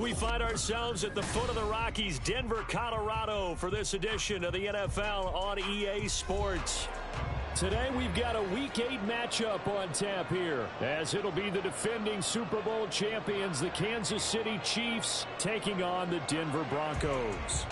We find ourselves at the foot of the Rockies, Denver, Colorado, for this edition of the NFL on EA Sports. Today we've got a Week 8 matchup on tap here, as it'll be the defending Super Bowl champions, the Kansas City Chiefs, taking on the Denver Broncos.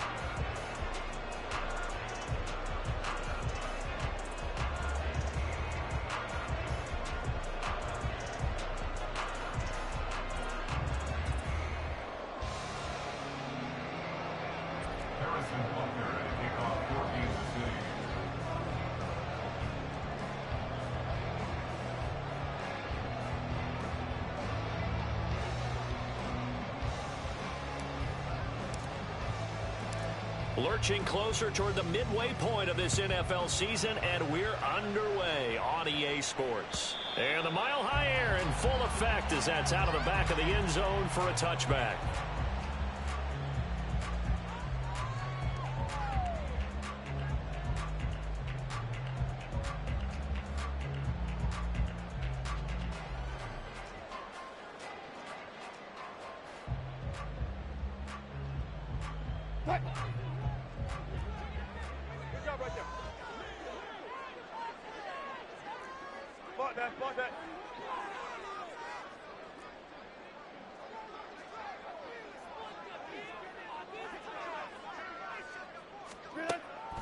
Lurching closer toward the midway point of this NFL season, and we're underway on EA Sports. And the mile-high air in full effect as that's out of the back of the end zone for a touchback.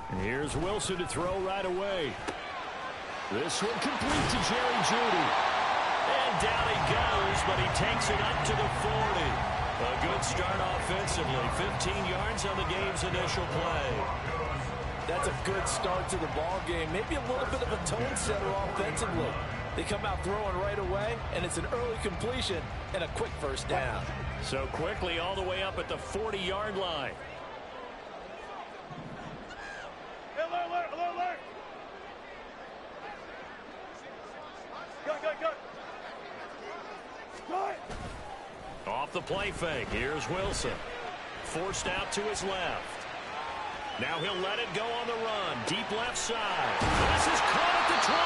And here's Wilson to throw right away. This one complete to Jerry Jeudy. And down he goes, but he takes it up to the 40. A good start offensively. 15 yards on the game's initial play. That's a good start to the ball game. Maybe a little bit of a tone setter offensively. They come out throwing right away, and it's an early completion and a quick first down. So quickly all the way up at the 40-yard line. Alert! Go! Off the play fake, here's Wilson. Forced out to his left. Now he'll let it go on the run. Deep left side. This is caught at the 20.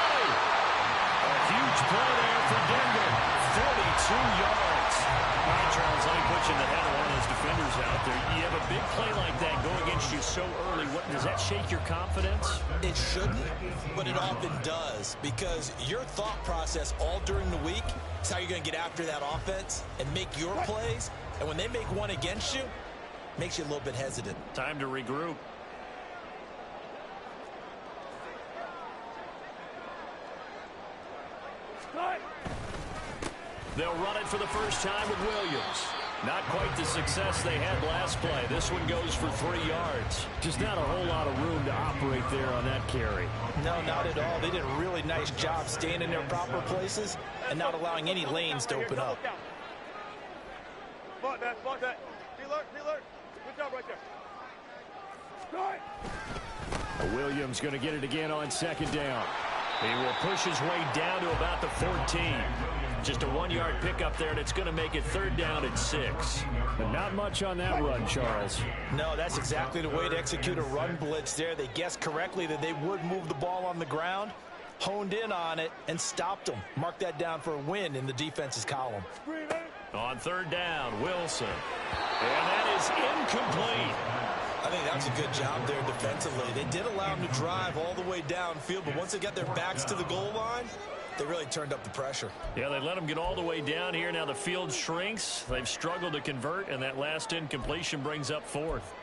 A huge play there for Denver. 42 yards. All right, Charles, let me put you in the head of one of those defenders out there. You have a big play like that go against you so early. Does that shake your confidence? It shouldn't, but it often does, because your thought process all during the week is how you're going to get after that offense and make your plays. And when they make one against you, it makes you a little bit hesitant. Time to regroup. They'll run it for the first time with Williams. Not quite the success they had last play. This one goes for 3 yards. Just not a whole lot of room to operate there on that carry. No, not at all. They did a really nice job staying in their proper places and not allowing any lanes to open up. Block that. Alert. Good job right there. Williams going to get it again on second down. He will push his way down to about the 14. Just a 1-yard pickup there, and it's going to make it third down at 6. But not much on that run, Charles. No, that's exactly the way to execute a run blitz there. They guessed correctly that they would move the ball on the ground, honed in on it, and stopped them. Mark that down for a win in the defense's column. On third down, Wilson. And that is incomplete. I think that was a good job there defensively. They did allow them to drive all the way downfield, but once they got their backs to the goal line, they really turned up the pressure. Yeah, they let them get all the way down here. Now the field shrinks. They've struggled to convert, and that last incompletion brings up fourth.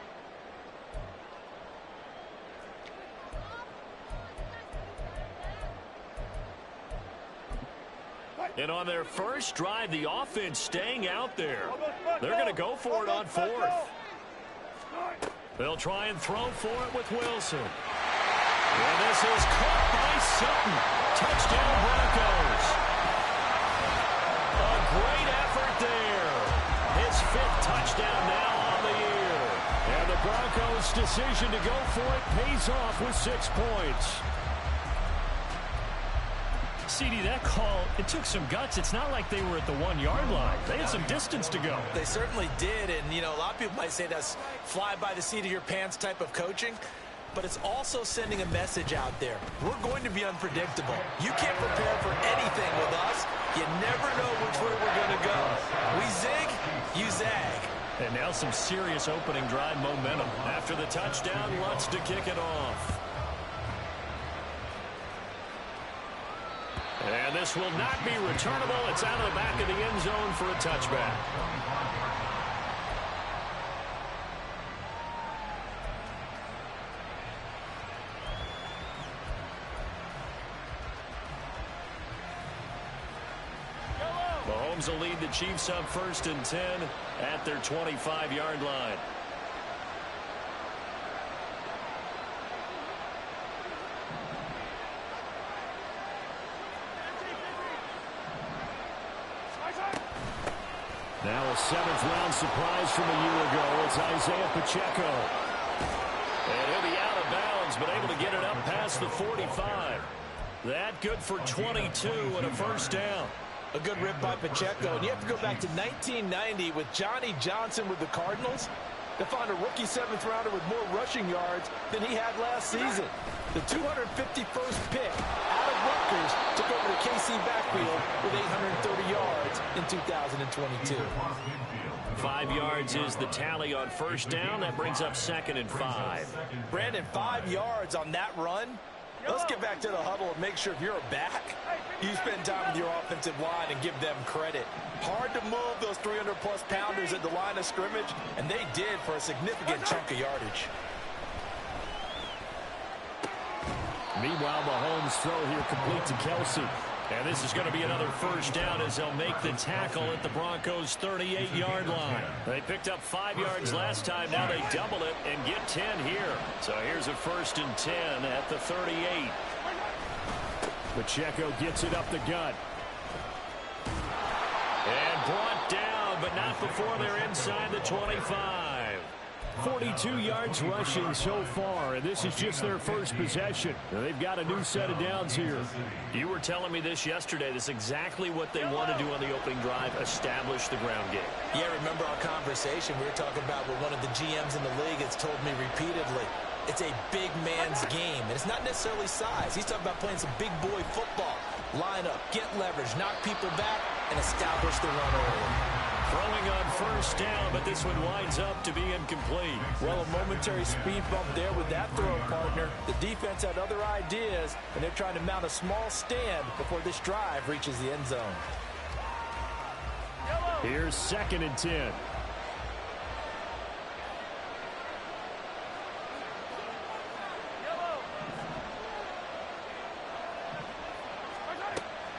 And on their first drive, the offense staying out there. They're going to go for it on fourth. They'll try and throw for it with Wilson. And this is caught by Sutton. Touchdown Broncos. A great effort there. His 5th touchdown now on the year. And the Broncos' decision to go for it pays off with 6 points. CD, that call, it took some guts. It's not like they were at the 1-yard line. They had some distance to go. They certainly did, and, you know, a lot of people might say that's fly by the seat of your pants type of coaching, but it's also sending a message out there. We're going to be unpredictable. You can't prepare for anything with us. You never know which way we're going to go. We zig, you zag. And now some serious opening drive momentum. After the touchdown, Lutz to kick it off. And this will not be returnable. It's out of the back of the end zone for a touchback. Mahomes will lead the Chiefs up 1st and 10 at their 25-yard line. Now a 7th-round surprise from a year ago. It's Isaiah Pacheco. And he'll be out of bounds, but able to get it up past the 45. That good for 22 and a first down. A good rip by Pacheco. And you have to go back to 1990 with Johnny Johnson with the Cardinals to find a rookie 7th-rounder with more rushing yards than he had last season. The 251st pick out of Rutgers took over the KC backfield with 830 yards in 2022. 5 yards is the tally on first down. That brings up 2nd and 5. Brandon, 5 yards on that run. Let's get back to the huddle and make sure if you're a back, you spend time with your offensive line and give them credit. Hard to move those 300-plus pounders at the line of scrimmage, and they did for a significant chunk of yardage. Meanwhile, Mahomes' throw here complete to Kelsey. And this is going to be another first down as they'll make the tackle at the Broncos' 38-yard line. They picked up 5 yards last time. Now they double it and get 10 here. So here's a 1st and 10 at the 38. Pacheco gets it up the gut. And brought down, but not before they're inside the 25. 42 yards rushing so far, and this is just their first possession. Now they've got a new set of downs here. You were telling me this yesterday. This is exactly what they want to do on the opening drive, establish the ground game. Yeah, remember our conversation we were talking about with one of the GMs in the league has told me repeatedly. It's a big man's game, and it's not necessarily size. He's talking about playing some big boy football. Line up, get leverage, knock people back, and establish the run early. Throwing on first down, but this one winds up to be incomplete. Well, a momentary speed bump there with that throw partner. The defense had other ideas, and they're trying to mount a small stand before this drive reaches the end zone. Here's 2nd and 10.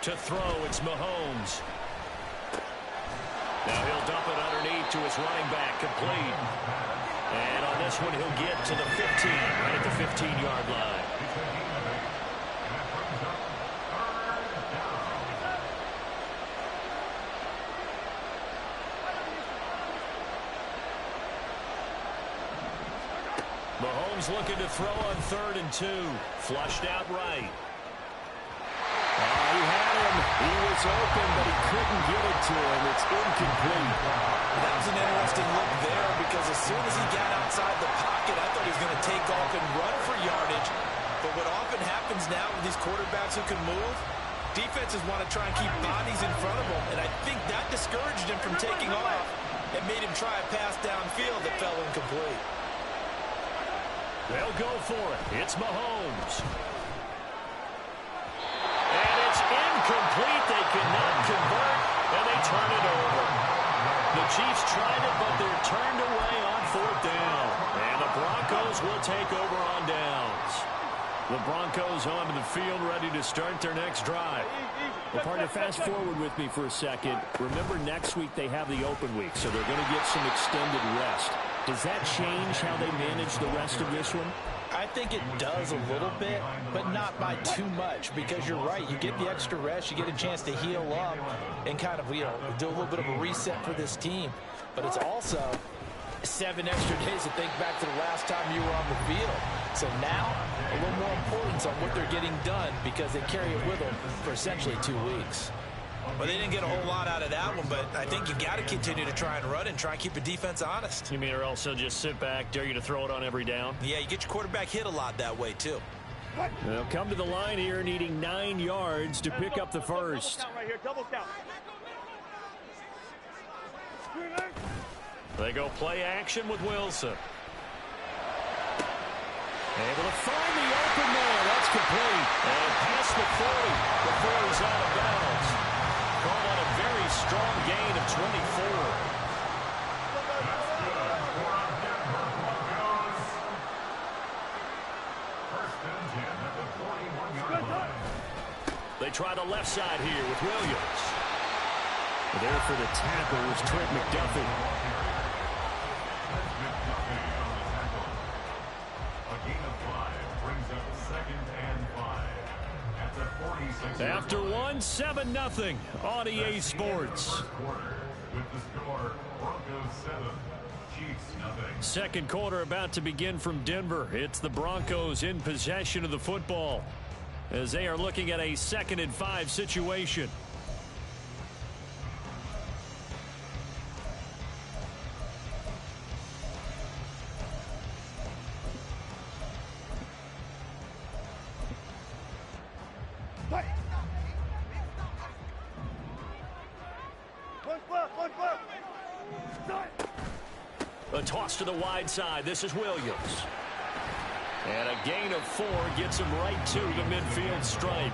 To throw, it's Mahomes. Now he'll dump it underneath to his running back, complete. And on this one, he'll get to the 15, right at the 15-yard line. Mahomes looking to throw on 3rd and 2. Flushed out right. He had him. He was open, but he couldn't get it to him. It's incomplete. That was an interesting look there because as soon as he got outside the pocket, I thought he was going to take off and run for yardage. But what often happens now with these quarterbacks who can move, defenses want to try and keep bodies in front of them. And I think that discouraged him from taking off and made him try a pass downfield that fell incomplete. They'll go for it. It's Mahomes. And it's incomplete. They cannot convert, and they turn it over. The Chiefs tried it, but they're turned away on 4th down. And the Broncos will take over on downs. The Broncos onto the field, ready to start their next drive. Well, partner, fast forward with me for a second. Remember, next week they have the open week, so they're going to get some extended rest. Does that change how they manage the rest of this one? I think it does a little bit, but not by too much, because you're right. You get the extra rest, you get a chance to heal up and kind of, do a little bit of a reset for this team. But it's also 7 extra days to think back to the last time you were on the field. So now, a little more importance on what they're getting done because they carry it with them for essentially 2 weeks. Well, they didn't get a whole lot out of that one, but I think you got to continue to try and run and try and keep the defense honest. You mean or also just sit back, dare you to throw it on every down? Yeah, you get your quarterback hit a lot that way, too. They'll come to the line here needing 9 yards to pick up the first. Double count right here, double count. They go play action with Wilson. Able to find the open man. That's complete. And past the 40 before he's out of bounds. Called on a very strong gain of 24. They try the left side here with Williams. There for the tackle was Trent McDuffie. After one, 7-0 on EA Sports. Second quarter about to begin from Denver. It's the Broncos in possession of the football as they are looking at a 2nd and 5 situation. A toss to the wide side. This is Williams. And a gain of 4 gets him right to the midfield stripe.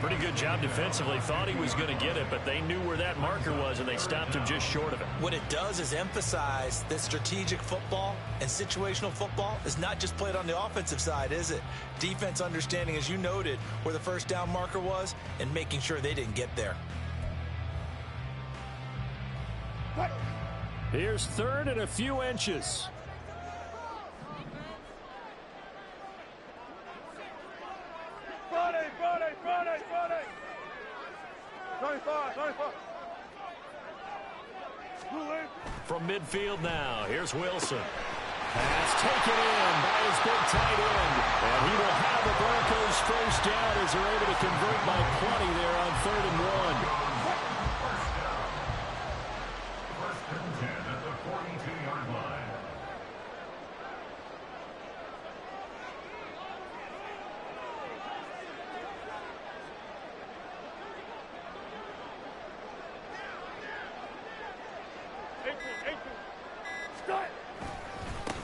Pretty good job defensively. Thought he was going to get it, but they knew where that marker was, and they stopped him just short of it. What it does is emphasize that strategic football and situational football is not just played on the offensive side, is it? Defense understanding, as you noted, where the first down marker was and making sure they didn't get there. Here's 3rd and a few inches. Friday. 25. From midfield now, here's Wilson. Pass taken in by his big tight end. And he will have the Broncos first down as they're able to convert by plenty there on 3rd and 1.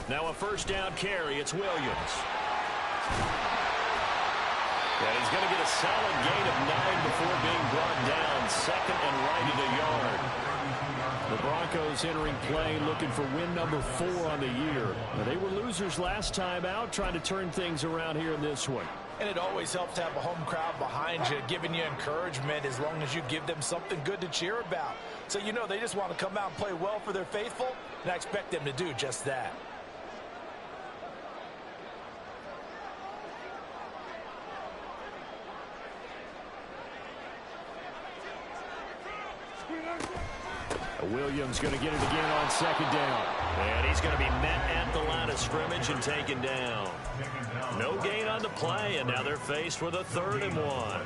Now a first down carry. It's Williams. And he's going to get a solid gain of 9 before being brought down. 2nd and right at a yard. The Broncos entering play looking for win number 4 on the year. Now, they were losers last time out, trying to turn things around here in this one. And it always helps to have a home crowd behind you, giving you encouragement as long as you give them something good to cheer about. So, you know, they just want to come out and play well for their faithful, and I expect them to do just that. Williams going to get it again on 2nd down. And he's going to be met at the line of scrimmage and taken down. No gain on the play, and now they're faced with a 3rd and 1.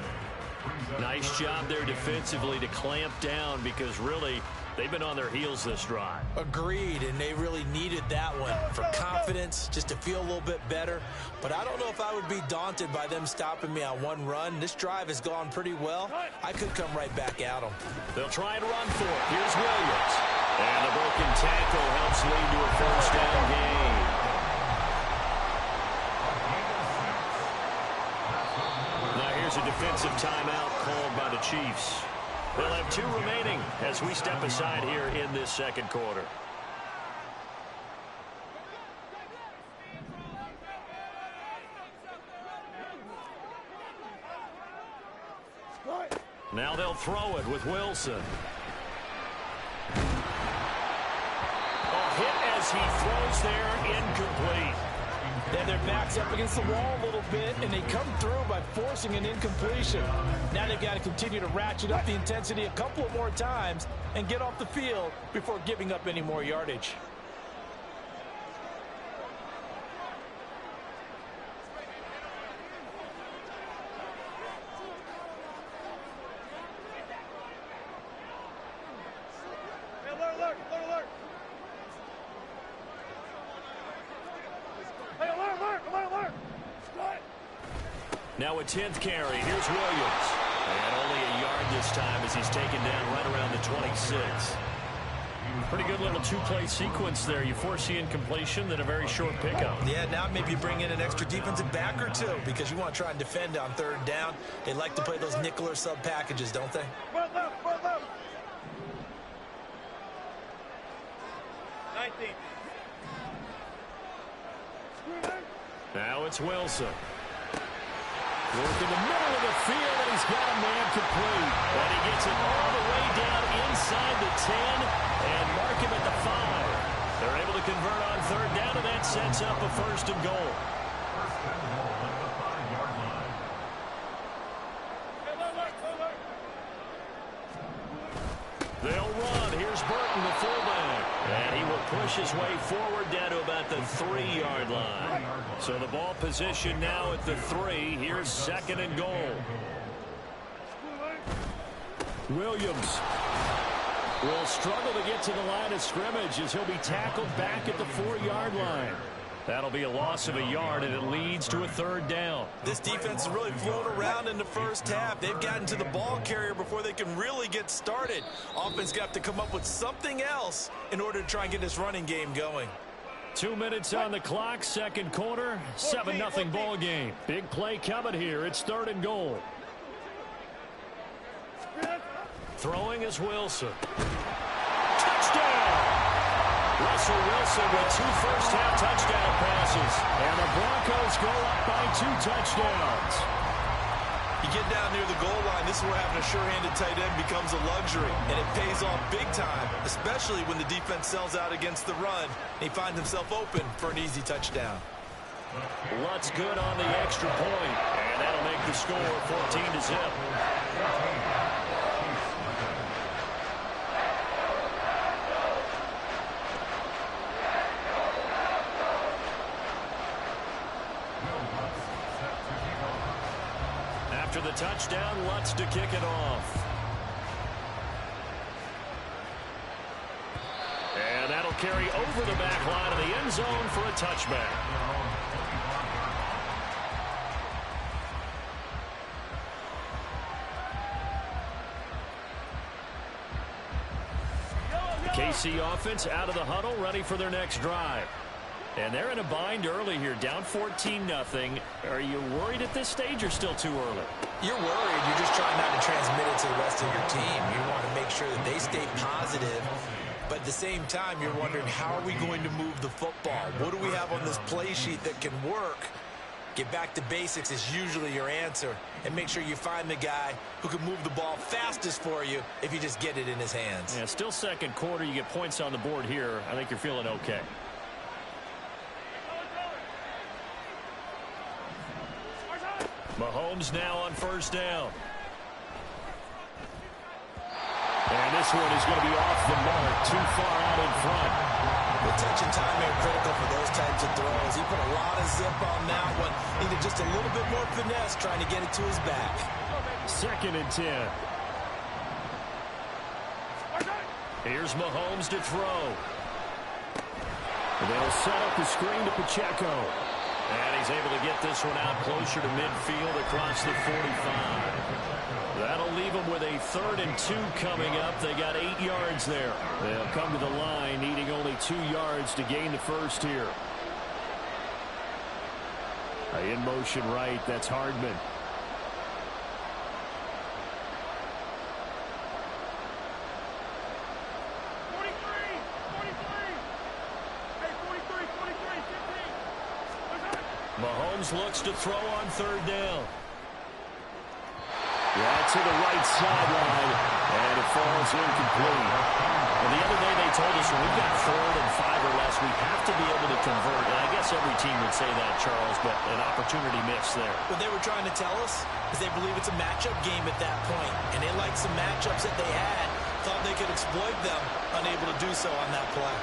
Nice job there defensively to clamp down because really they've been on their heels this drive. Agreed, and they really needed that one for confidence, just to feel a little bit better. But I don't know if I would be daunted by them stopping me on one run. This drive has gone pretty well. I could come right back at them. They'll try and run for it. Here's Williams. And the broken tackle helps lead to a first down gain. Now here's a defensive timeout called by the Chiefs. They'll have 2 remaining as we step aside here in this 2nd quarter. Now they'll throw it with Wilson. A hit as he throws there, incomplete. And their back's up against the wall a little bit, and they come through by forcing an incompletion. Now they've got to continue to ratchet up the intensity a couple of more times and get off the field before giving up any more yardage. Now a 10th carry. Here's Williams. And only a yard this time as he's taken down right around the 26. Pretty good little two-play sequence there. You force the incompletion, then a very short pickup. Yeah, now maybe you bring in an extra defensive back or two because you want to try and defend on third down. They like to play those nickel or sub packages, don't they? Front left, front left. 19. Now it's Wilson. Work in the middle of the field, and he's got a man complete. And he gets it all the way down inside the 10 and mark him at the 5. They're able to convert on third down, and that sets up a 1st and goal. They'll run. Here's Burton, the fullback. And he will push his way forward down to about the 3-yard line. So the ball position now at the 3. Here's 2nd and goal. Williams will struggle to get to the line of scrimmage as he'll be tackled back at the 4-yard line. That'll be a loss of a yard, and it leads to a 3rd down. This defense has really flown around in the first half. They've gotten to the ball carrier before they can really get started. Offense got to come up with something else in order to try and get this running game going. 2 minutes on the clock, 2nd quarter, 7-0 ball game. Big play coming here. It's 3rd and goal. Throwing is Wilson. Touchdown! Russell Wilson with 2 first-half touchdown passes. And the Broncos go up by 2 touchdowns. You get down near the goal line, this is where having a sure-handed tight end becomes a luxury. And it pays off big time, especially when the defense sells out against the run. And he finds himself open for an easy touchdown. Lutz good on the extra point. And that'll make the score 14-0. After the touchdown, Lutz to kick it off. And that'll carry over the back line of the end zone for a touchback. KC offense out of the huddle, ready for their next drive. And they're in a bind early here, down 14-0. Are you worried at this stage or still too early? You're worried. You're just trying not to transmit it to the rest of your team. You want to make sure that they stay positive. But at the same time, you're wondering, how are we going to move the football? What do we have on this play sheet that can work? Get back to basics is usually your answer. And make sure you find the guy who can move the ball fastest for you if you just get it in his hands. Yeah, still 2nd quarter. You get points on the board here. I think you're feeling okay. Mahomes now on 1st down. And this one is going to be off the mark, too far out in front. The touch and timing are critical for those types of throws. He put a lot of zip on that one. Needed just a little bit more finesse trying to get it to his back. 2nd and 10. Here's Mahomes to throw. And they'll set up the screen to Pacheco. And he's able to get this one out closer to midfield across the 45. That'll leave them with a 3rd and 2 coming up. They got 8 yards there. They'll come to the line needing only 2 yards to gain the first here. In motion right, that's Hardman. Mahomes looks to throw on 3rd down. Yeah, to the right sideline, and it falls incomplete. And the other day they told us when we've got 3rd and 5 or less, we have to be able to convert. And I guess every team would say that, Charles, but an opportunity missed there. What they were trying to tell us is they believe it's a matchup game at that point, and they liked some matchups that they had, thought they could exploit them, unable to do so on that play.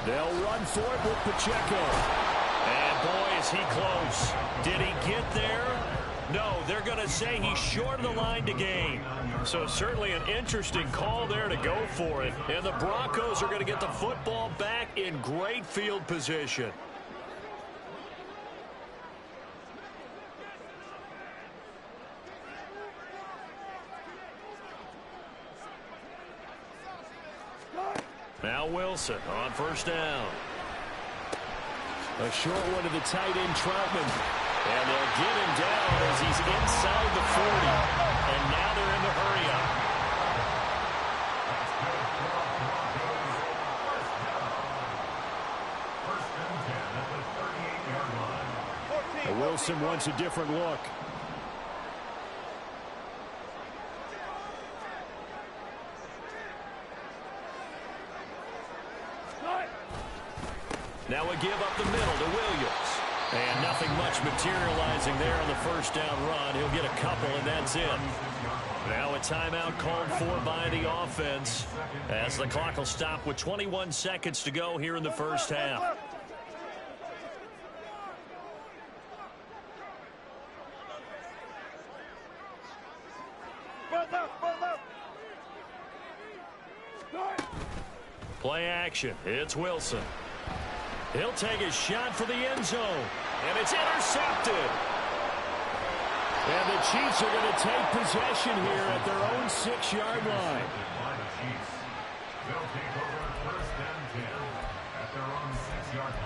They'll run for it with Pacheco. And boy, is he close. Did he get there? No, they're going to say he's short of the line to gain. So certainly an interesting call there to go for it. And the Broncos are going to get the football back in great field position. Now Wilson on first down. A short one to the tight end, Troutman. And they'll get him down as he's inside the 40. And now they're in the hurry-up. Wilson wants a different look. Now a give up the middle to Williams. And nothing much materializing there on the first down run. He'll get a couple, and that's it. Now a timeout called for by the offense as the clock will stop with 21 seconds to go here in the first half. Play action. It's Wilson. He'll take a shot for the end zone. And it's intercepted. And the Chiefs are going to take possession here at their own 6-yard line. They'll take over first and 10 at their own 6-yard line.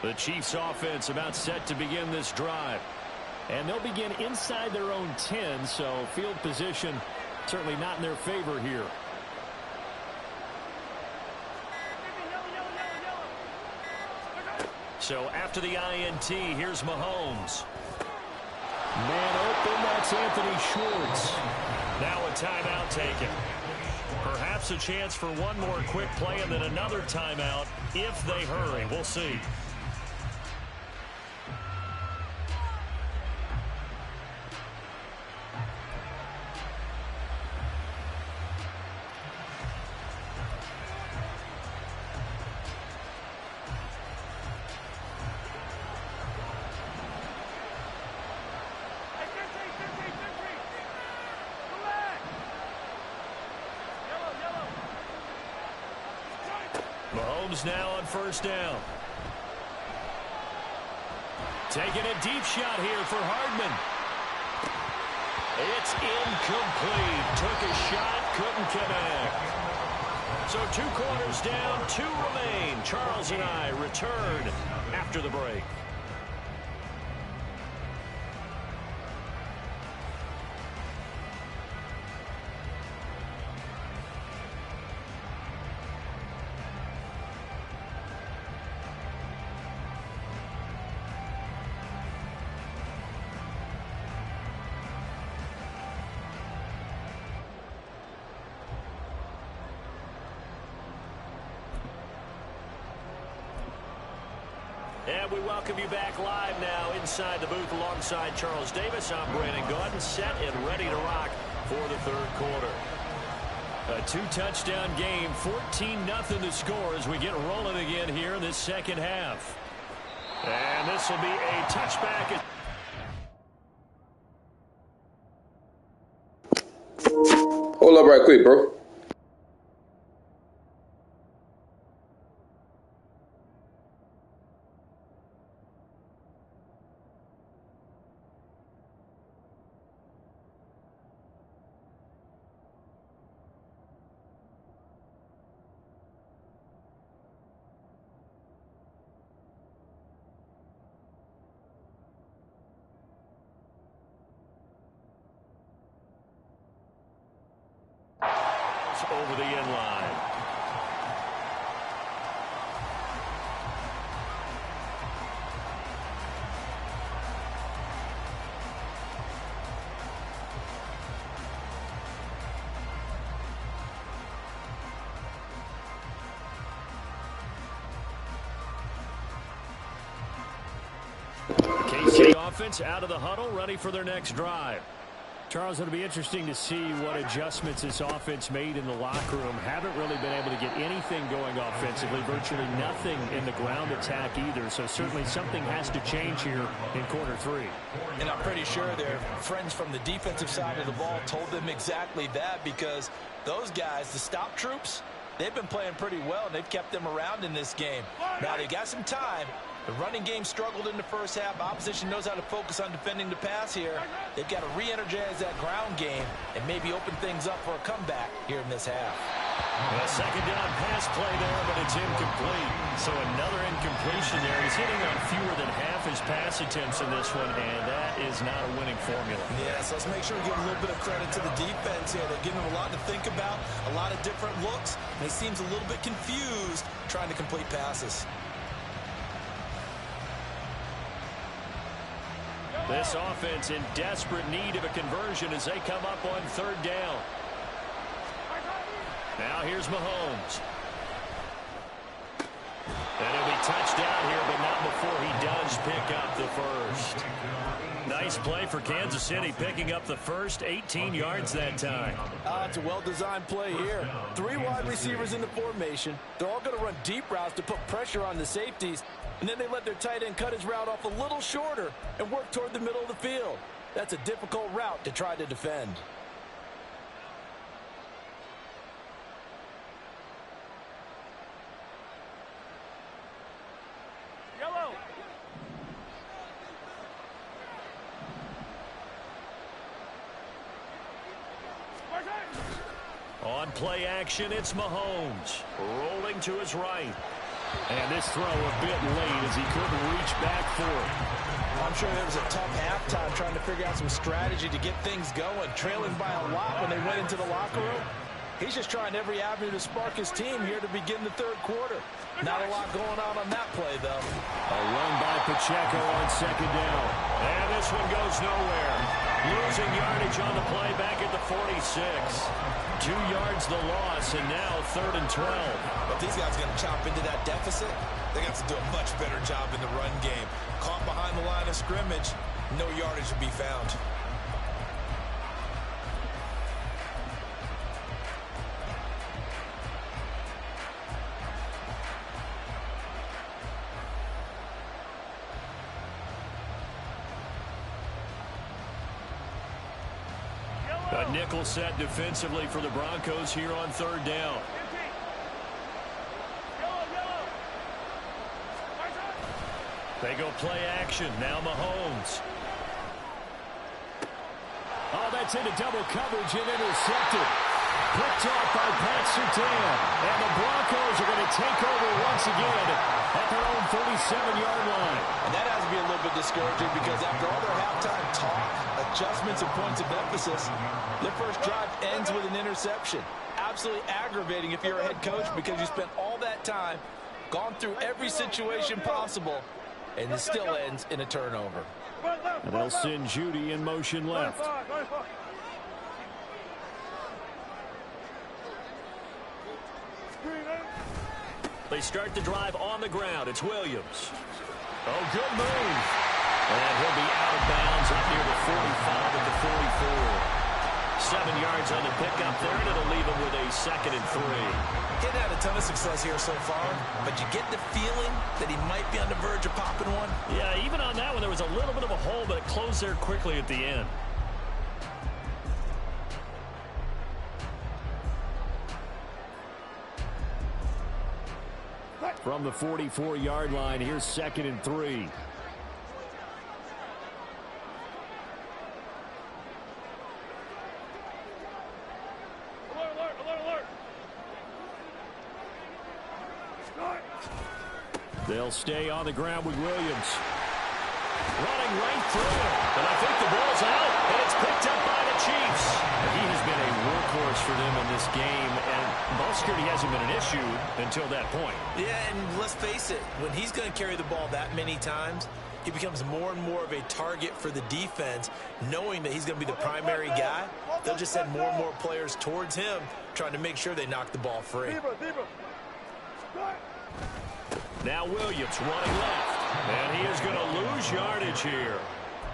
The Chiefs offense about set to begin this drive. And they'll begin inside their own 10, so field position certainly not in their favor here. So after the INT, here's Mahomes. Man open, that's Anthony Schwartz. Now a timeout taken. Perhaps a chance for one more quick play and then another timeout if they hurry. We'll see. Mahomes now on first down. Taking a deep shot here for Hardman. It's incomplete. Took a shot, couldn't connect. So 2 quarters down, 2 remain. Charles and I return after the break. And we welcome you back live now inside the booth alongside Charles Davis. I'm Brandon Gaudin, set and ready to rock for the third quarter. A 2-touchdown game, 14-0 the score as we get rolling again here in this second half. And this will be a touchback. Hold up right quick, bro. Over the end line. KC offense out of the huddle, ready for their next drive. Charles, it'll be interesting to see what adjustments this offense made in the locker room. Haven't really been able to get anything going offensively, virtually nothing in the ground attack either. So certainly something has to change here in quarter three. And I'm pretty sure their friends from the defensive side of the ball told them exactly that, because those guys, the stop troops, they've been playing pretty well, and they've kept them around in this game. Now they got some time. The running game struggled in the first half. Opposition knows how to focus on defending the pass here. They've got to re-energize that ground game and maybe open things up for a comeback here in this half. A second down pass play there, but it's incomplete. So another incompletion there. He's hitting on fewer than half his pass attempts in this one, and that is not a winning formula. Yeah, so let's make sure we give a little bit of credit to the defense here. They're giving them a lot to think about, a lot of different looks, and he seems a little bit confused trying to complete passes. This offense in desperate need of a conversion as they come up on third down. Now here's Mahomes. And it'll be touchdown here, but not before he does pick up the first. Nice play for Kansas City, picking up the first, 18 yards that time. It's a well-designed play here. 3 wide receivers in the formation. They're all going to run deep routes to put pressure on the safeties. And then they let their tight end cut his route off a little shorter and work toward the middle of the field. That's a difficult route to try to defend. Yellow. On play action, it's Mahomes. Rolling to his right. And this throw a bit late as he couldn't reach back for it. I'm sure there was a tough halftime trying to figure out some strategy to get things going, trailing by a lot when they went into the locker room. He's just trying every avenue to spark his team here to begin the third quarter. Not a lot going on that play, though. A run by Pacheco on second down. And this one goes nowhere. Losing yardage on the play back at the 46. 2 yards the loss, and now 3rd and 12. But these guys are going to chop into that deficit. They got to do a much better job in the run game. Caught behind the line of scrimmage, no yardage to be found. A nickel set defensively for the Broncos here on third down. They go play action. Now Mahomes. Oh, that's into double coverage and intercepted. Picked off by Pat Surtain. And the Broncos are going to take over once again at their own 37-yard line. And that has to be a little bit discouraging, because after all their halftime talk, adjustments and points of emphasis, their first drive ends with an interception. Absolutely aggravating if you're a head coach, because you spent all that time, gone through every situation possible, and it still ends in a turnover. And they'll send Judy in motion left. They start the drive on the ground. It's Williams. Oh, good move. And he'll be out of bounds up near the 45 at the 44. 7 yards on the pickup there, and it'll leave him with a 2nd and 3. He's had a ton of success here so far, but you get the feeling that he might be on the verge of popping one. Yeah, even on that one, there was a little bit of a hole, but it closed there quickly at the end. From the 44-yard line, here's 2nd and 3. They'll stay on the ground with Williams. Running right through it. And I think the ball's out, and it's picked up by the Chiefs. He has been a workhorse for them in this game, and ball security hasn't been an issue until that point. Yeah, and let's face it, when he's going to carry the ball that many times, he becomes more and more of a target for the defense, knowing that he's going to be the primary guy. They'll just send more and more players towards him, trying to make sure they knock the ball free. Now Williams running left, and he is going to lose yardage here.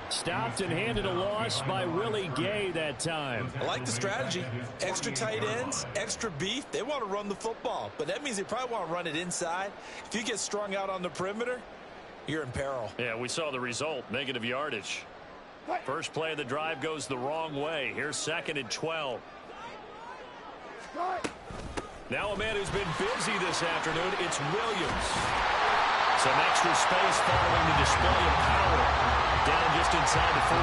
Stopped and handed a loss by Willie Gay that time. I like the strategy. Extra tight ends, extra beef. They want to run the football, but that means they probably want to run it inside. If you get strung out on the perimeter, you're in peril. Yeah, we saw the result, negative yardage. First play of the drive goes the wrong way. Here's 2nd and 12. Now a man who's been busy this afternoon, it's Williams. Some extra space following the display of power. Down just inside the 45.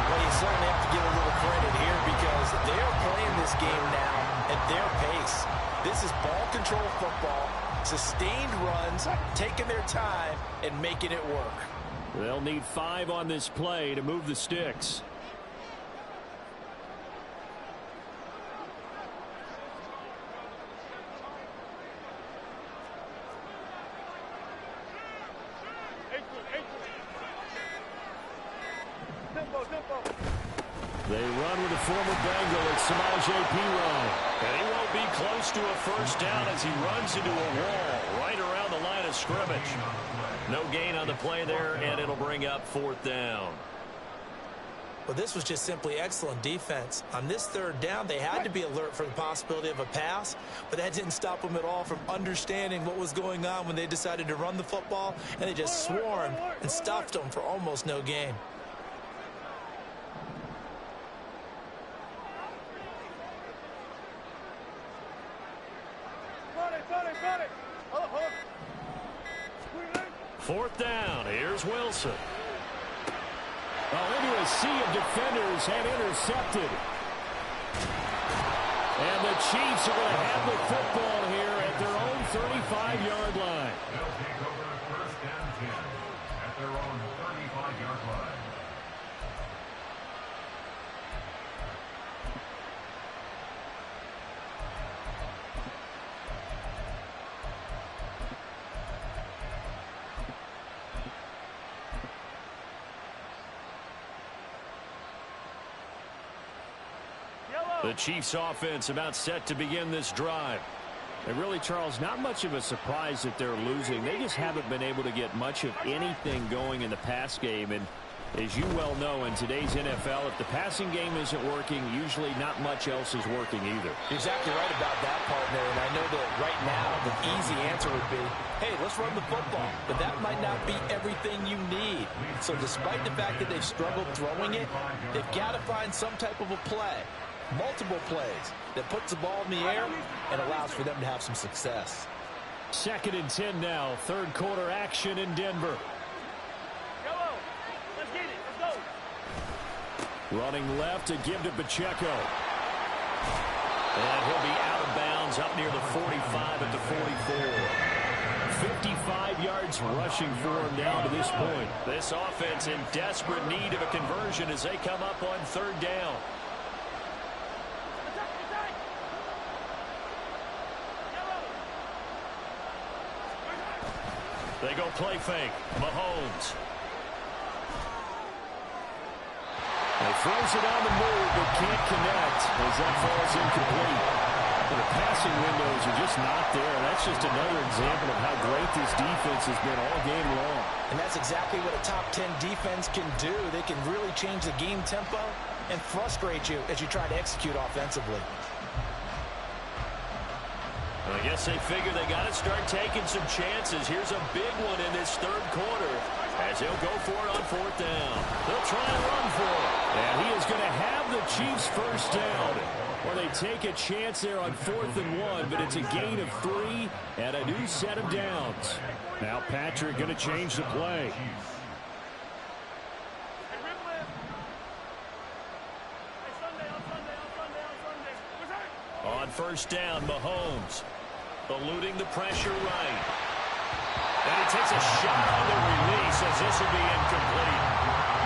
Well, you certainly have to give a little credit here because they are playing this game now at their pace. This is ball control football, sustained runs, taking their time, and making it work. They'll need 5 on this play to move the sticks. They run with a former Bengal. It's Samaje Perine. And he won't be close to a first down as he runs into a wall right around the line of scrimmage. No gain on the play there, and it'll bring up 4th down. Well, this was just simply excellent defense. On this 3rd down, they had to be alert for the possibility of a pass, but that didn't stop them at all from understanding what was going on when they decided to run the football, and they just swarmed and stuffed them for almost no gain. Fourth down. Here's Wilson. Into a sea of defenders and intercepted. And the Chiefs are going to have the football here at their own 35-yard line. They'll take over 1st and 10 at their own 35-yard line. The Chiefs offense about set to begin this drive. And really, Charles, not much of a surprise that they're losing. They just haven't been able to get much of anything going in the pass game. And as you well know, in today's NFL, if the passing game isn't working, usually not much else is working either. You're exactly right about that, partner. And I know that right now the easy answer would be, hey, let's run the football. But that might not be everything you need. So despite the fact that they've struggled throwing it, they've got to find some type of a play. Multiple plays that puts the ball in the air and allows for them to have some success. 2nd and 10 now. 3rd quarter action in Denver. Let's get it. Let's go. Running left to give to Pacheco. And he'll be out of bounds up near the 45 at the 44. 55 yards rushing for him down to this point. This offense in desperate need of a conversion as they come up on 3rd down. They go play fake. Mahomes. He throws it on the move, but can't connect as that falls incomplete. The passing windows are just not there. That's just another example of how great this defense has been all game long. And that's exactly what a top 10 defense can do. They can really change the game tempo and frustrate you as you try to execute offensively. I guess they figure they got to start taking some chances. Here's a big one in this 3rd quarter as he'll go for it on 4th down. They'll try and run for it. And he is going to have the Chiefs first down. Or they take a chance there on 4th and 1, but it's a gain of 3 and a new set of downs. Now Patrick going to change the play. On 1st down, Mahomes eluding the pressure right. And he takes a shot on the release as this will be incomplete.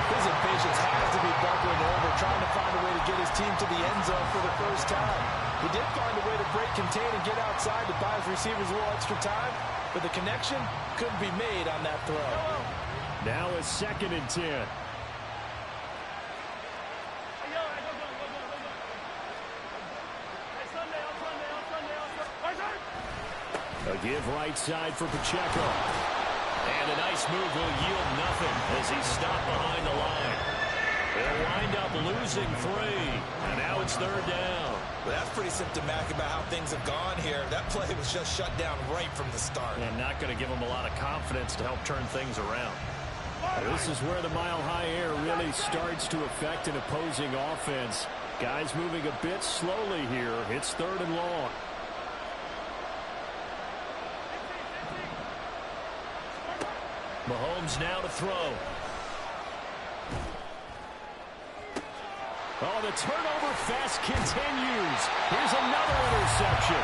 His impatience has to be bubbling over, trying to find a way to get his team to the end zone for the first time. He did find a way to break, contain, and get outside to buy his receivers a little extra time, but the connection couldn't be made on that throw. Now it's 2nd and 10. A give right side for Pacheco. And a nice move will yield nothing as he's stopped behind the line. They'll wind up losing 3. And now it's 3rd down. Well, that's pretty symptomatic about how things have gone here. That play was just shut down right from the start. And not going to give them a lot of confidence to help turn things around. This is where the mile-high air really starts to affect an opposing offense. Guys moving a bit slowly here. It's 3rd and long. Mahomes now to throw. Oh, the turnover fest continues. Here's another interception.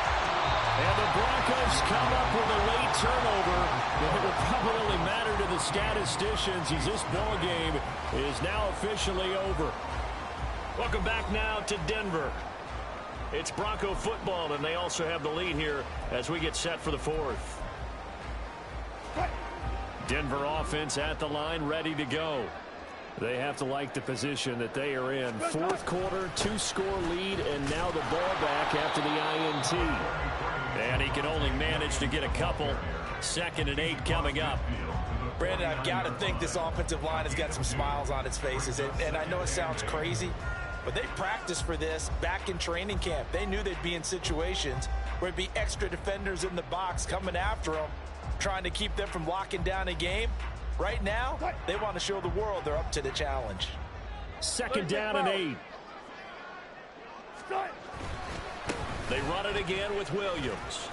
And the Broncos come up with a late turnover. It will probably only matter to the statisticians as this ball game is now officially over. Welcome back now to Denver. It's Bronco football, and they also have the lead here as we get set for the 4th. Denver offense at the line, ready to go. They have to like the position that they are in. 4th quarter, 2-score lead, and now the ball back after the INT. And he can only manage to get a couple. 2nd and 8 coming up. Brandon, I've got to think this offensive line has got some smiles on its faces. And I know it sounds crazy, but they practiced for this back in training camp. They knew they'd be in situations where there'd be extra defenders in the box coming after them, trying to keep them from locking down a game. Right now, they want to show the world they're up to the challenge. 2nd down and 8. They run it again with Williams.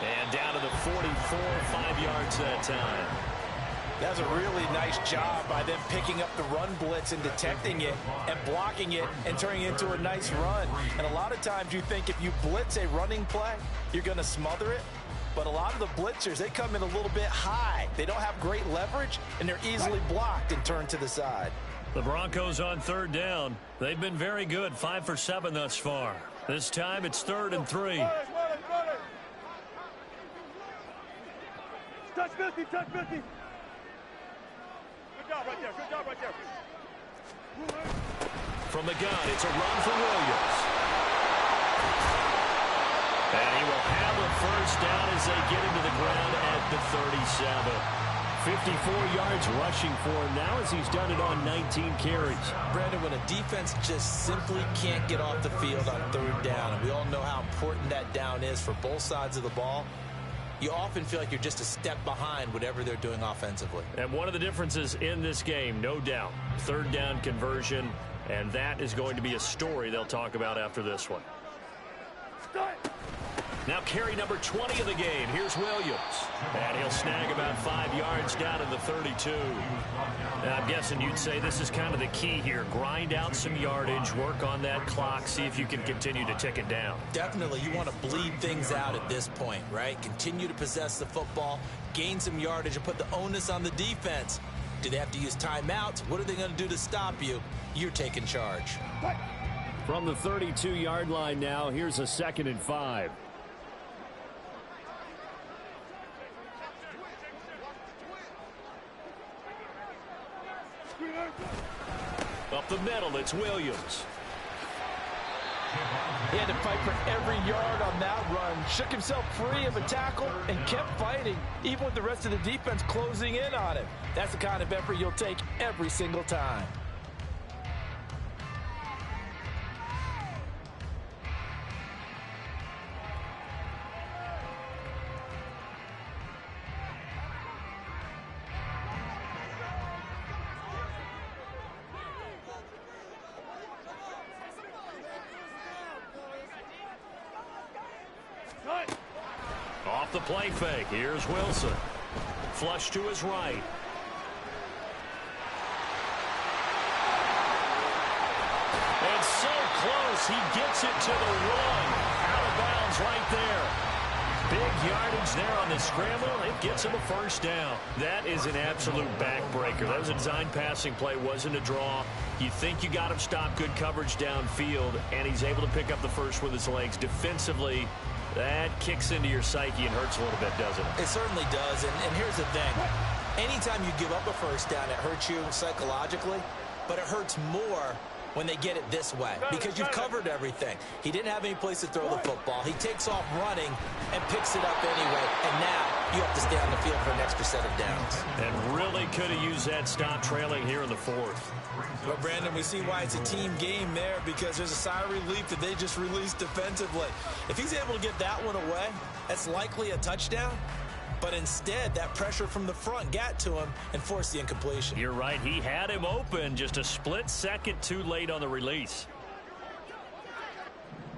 And down to the 44, 5 yards that time. That's a really nice job by them picking up the run blitz and detecting it and blocking it and turning it into a nice run. And a lot of times you think if you blitz a running play, you're going to smother it. But a lot of the blitzers, they come in a little bit high. They don't have great leverage, and they're easily blocked and turned to the side. The Broncos on 3rd down. They've been very good, 5 for 7 thus far. This time it's 3rd and 3. Touch 50, touch 50. Good job right there, good job right there. From the gun, it's a run for Williams. And he will have a 1st down as they get into the ground at the 37. 54 yards rushing for him now as he's done it on 19 carries. Brandon, when a defense just simply can't get off the field on 3rd down, and we all know how important that down is for both sides of the ball, you often feel like you're just a step behind whatever they're doing offensively. And one of the differences in this game, no doubt, 3rd down conversion, and that is going to be a story they'll talk about after this one. Now carry number 20 of the game. Here's Williams. And he'll snag about 5 yards down to the 32. Now, I'm guessing you'd say this is kind of the key here. Grind out some yardage, work on that clock, see if you can continue to tick it down. Definitely, you want to bleed things out at this point, right? Continue to possess the football, gain some yardage, and put the onus on the defense. Do they have to use timeouts? What are they going to do to stop you? You're taking charge. From the 32-yard line now, here's a 2nd and 5. Up the middle, it's Williams. He had to fight for every yard on that run. Shook himself free of a tackle and kept fighting, even with the rest of the defense closing in on him. That's the kind of effort you'll take every single time. Off the play fake, here's Wilson. Flush to his right. And so close, he gets it to the 1. Out of bounds right there. Big yardage there on the scramble. It gets him a 1st down. That is an absolute backbreaker. That was a design passing play, wasn't a draw. You think you got him stopped, good coverage downfield, and he's able to pick up the 1st with his legs. Defensively, that kicks into your psyche and hurts a little bit, doesn't it? It certainly does, and here's the thing. Anytime you give up a 1st down, it hurts you psychologically, but it hurts more when they get it this way because you've covered everything. He didn't have any place to throw the football. He takes off running and picks it up anyway. And now you have to stay on the field for an extra set of downs. And really could have used that stop trailing here in the fourth. Well, Brandon, we see why it's a team game there because there's a sigh of relief that they just released defensively. If he's able to get that one away, that's likely a touchdown. But instead, that pressure from the front got to him and forced the incompletion. You're right. He had him open, just a split second too late on the release.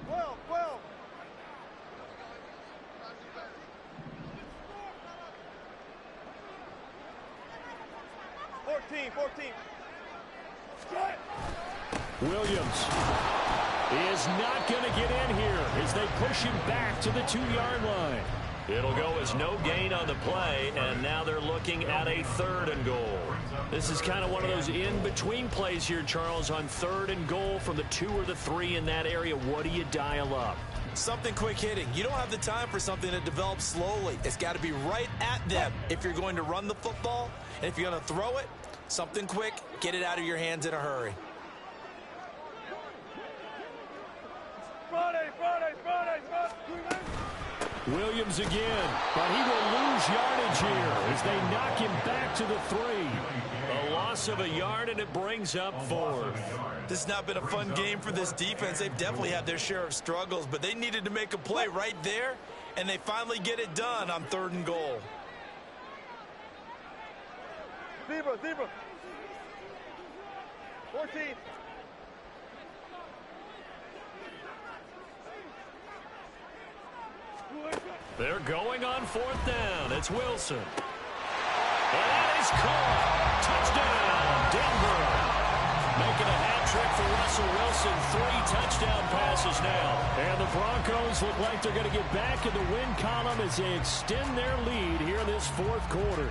12, 12. 14, 14. Williams is not going to get in here as they push him back to the 2-yard line. It'll go as no gain on the play, and now they're looking at a 3rd and goal. This is kind of one of those in-between plays here, Charles, on 3rd and goal from the 2 or the 3 in that area. What do you dial up? Something quick hitting. You don't have the time for something that develops slowly. It's got to be right at them if you're going to run the football. And if you're going to throw it, something quick, get it out of your hands in a hurry. Friday. Williams again, but he will lose yardage here as they knock him back to the 3. A loss of a yard, and it brings up 4th. This has not been a fun game for this defense. They've definitely had their share of struggles, but they needed to make a play right there, and they finally get it done on 3rd and goal. Zebra. 14. They're going on 4th down. It's Wilson. And that is caught. Touchdown, Denver. Making a hat trick for Russell Wilson. 3 touchdown passes now. And the Broncos look like they're going to get back in the win column as they extend their lead here in this 4th quarter.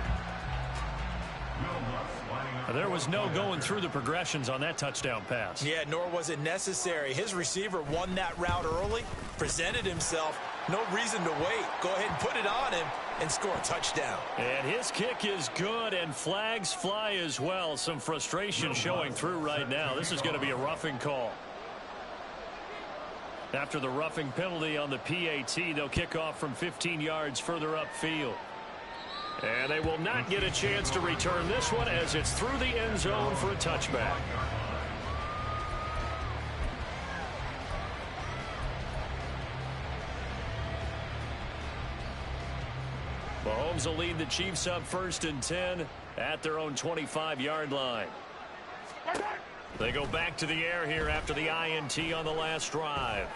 There was no going through the progressions on that touchdown pass. Yeah, nor was it necessary. His receiver won that route early, presented himself. No reason to wait. Go ahead and put it on him and score a touchdown. And his kick is good, and flags fly as well. Some frustration showing through right now. This is going to be a roughing call. After the roughing penalty on the PAT, they'll kick off from 15 yards further upfield. And they will not get a chance to return this one as it's through the end zone for a touchback. Mahomes will lead the Chiefs up 1st and 10 at their own 25-yard line. They go back to the air here after the INT on the last drive.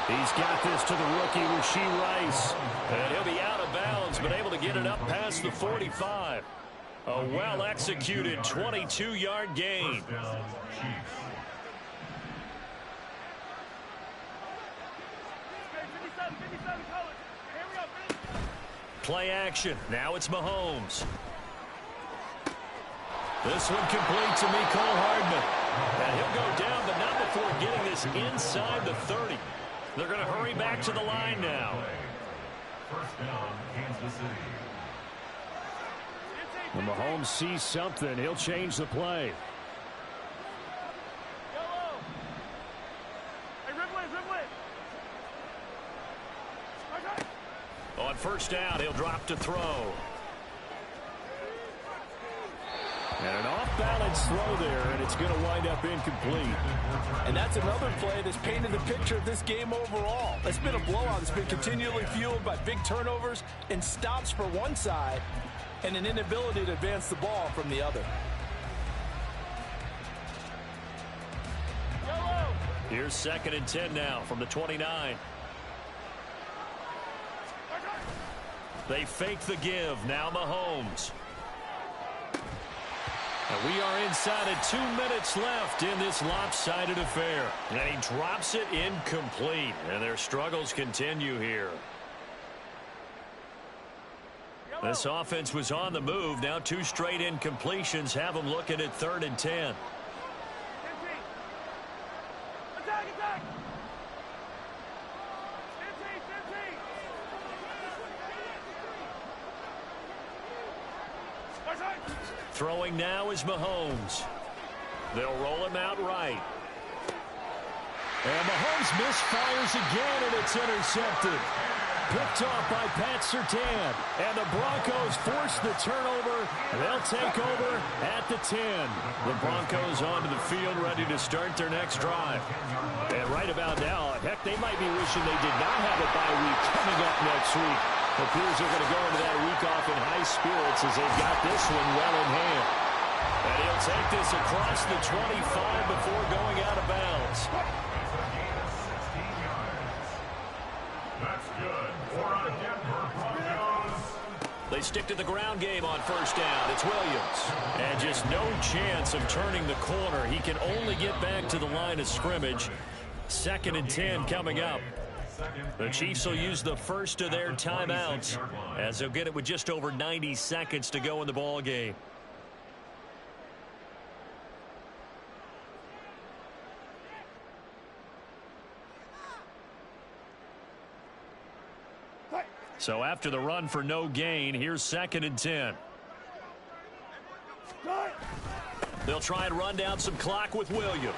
He's got this to the rookie, Rashee Rice. And he'll be out of bounds, but able to get it up past the 45. A well-executed 22-yard gain. Play action. Now it's Mahomes. This one complete to Mecole Hardman. And he'll go down, but not before getting this inside the 30. They're going to hurry back to the line now. First down, Kansas City. When Mahomes sees something, he'll change the play. Yellow. Hey, Ridley. On 1st down, he'll drop to throw. And an off-balance throw there, and it's going to wind up incomplete. And that's another play that's painted the picture of this game overall. It's been a blowout that's been continually fueled by big turnovers and stops for one side and an inability to advance the ball from the other. Here's 2nd and 10 now from the 29. They fake the give. Now Mahomes. And we are inside of 2 minutes left in this lopsided affair. And he drops it incomplete. And their struggles continue here. This offense was on the move. Now 2 straight incompletions have them looking at 3rd and 10. Attack! Throwing now is Mahomes. They'll roll him out right. And Mahomes misfires again, and it's intercepted. Picked off by Pat Surtain. And the Broncos force the turnover. They'll take over at the 10. The Broncos onto the field, ready to start their next drive. And right about now, heck, they might be wishing they did not have a bye week coming up next week. It appears they're going to go into that week off in high spirits as they've got this one well in hand. And he'll take this across the 25 before going out of bounds. That's good for a Denver Broncos. They stick to the ground game on first down. It's Williams. And just no chance of turning the corner. He can only get back to the line of scrimmage. 2nd and 10 coming up. The Chiefs will use the first of their timeouts as they'll get it with just over 90 seconds to go in the ball game. So after the run for no gain, here's 2nd and 10. They'll try and run down some clock with Williams.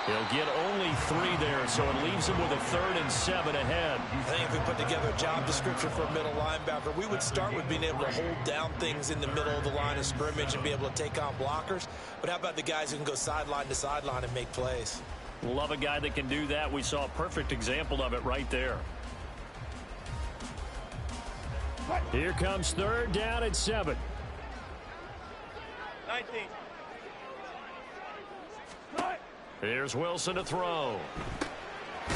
He'll get only 3 there, so it leaves him with a 3rd and 7 ahead. I think if we put together a job description for a middle linebacker, we would start with being able to hold down things in the middle of the line of scrimmage and be able to take on blockers. But how about the guys who can go sideline to sideline and make plays? Love a guy that can do that. We saw a perfect example of it right there. Here comes 3rd down at 7. 19. Here's Wilson to throw.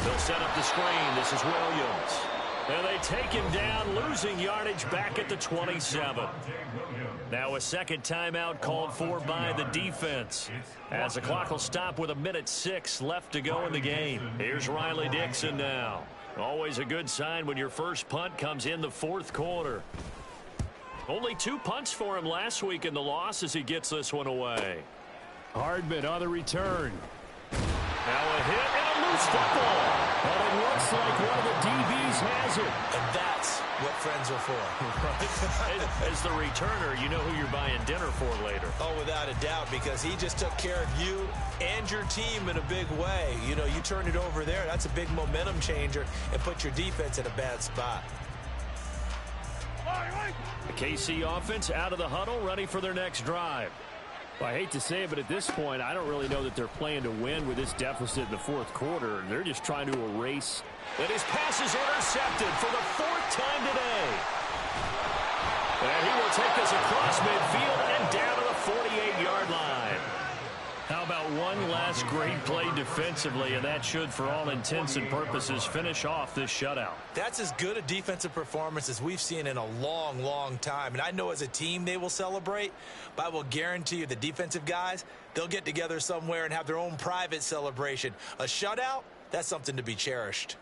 They'll set up the screen. This is Williams. And they take him down, losing yardage back at the 27. Now a second timeout called for by the defense. As the clock will stop with 1:06 left to go in the game. Here's Riley Dixon now. Always a good sign when your first punt comes in the 4th quarter. Only 2 punts for him last week in the loss as he gets this one away. Hardman on the return. Now a hit and a loose football. And it looks like one of the DBs has it. And that's what friends are for. As the returner, you know who you're buying dinner for later. Oh, without a doubt, because he just took care of you and your team in a big way. You know, you turned it over there. That's a big momentum changer and put your defense in a bad spot. The KC offense out of the huddle, ready for their next drive. Well, I hate to say it, but at this point, I don't really know that they're playing to win with this deficit in the 4th quarter. They're just trying to erase. And his pass is intercepted for the 4th time today. And he will take this across midfield and down to the 48-yard line. How about one last great play defensively, and that should, for all intents and purposes, finish off this shutout. That's as good a defensive performance as we've seen in a long, long time. And I know as a team they will celebrate, but I will guarantee you the defensive guys, they'll get together somewhere and have their own private celebration. A shutout, that's something to be cherished.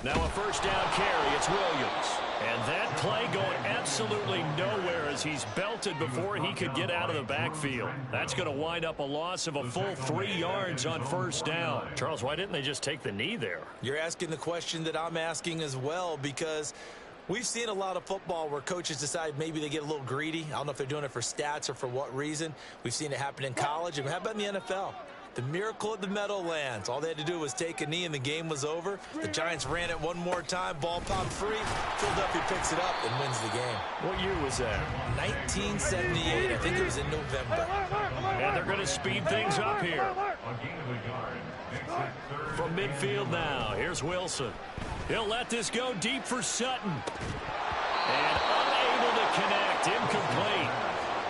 Now a first down carry. It's Williams. And that play going absolutely nowhere as he's belted before he could get out of the backfield. That's going to wind up a loss of a full 3 yards on first down. Charles, why didn't they just take the knee there? You're asking the question that I'm asking as well, because we've seen a lot of football where coaches decide maybe they get a little greedy. I don't know if they're doing it for stats or for what reason. We've seen it happen in college. And how about in the NFL? The miracle at the Meadowlands. All they had to do was take a knee and the game was over. The Giants ran it one more time. Ball popped free. Philadelphia picks it up and wins the game. What year was that? 1978. I think it was in November. And they're going to speed things up here. From midfield now, here's Wilson. He'll let this go deep for Sutton. And unable to connect. Incomplete.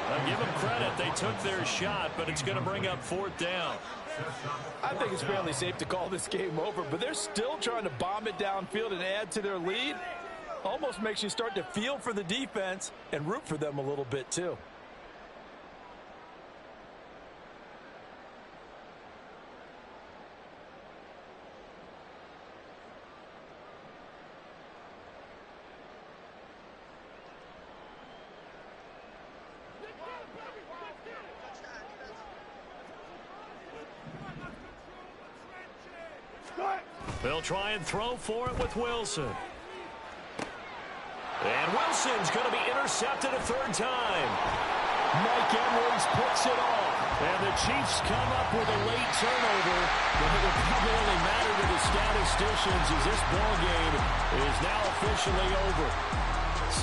I'll give them credit. They took their shot, but it's going to bring up 4th down. I think it's fairly safe to call this game over, but they're still trying to bomb it downfield and add to their lead. Almost makes you start to feel for the defense and root for them a little bit too. They'll try and throw for it with Wilson. And Wilson's going to be intercepted a third time. Mike Edwards picks it off. And the Chiefs come up with a late turnover, but it will probably only matter to the statisticians as this ball game is now officially over.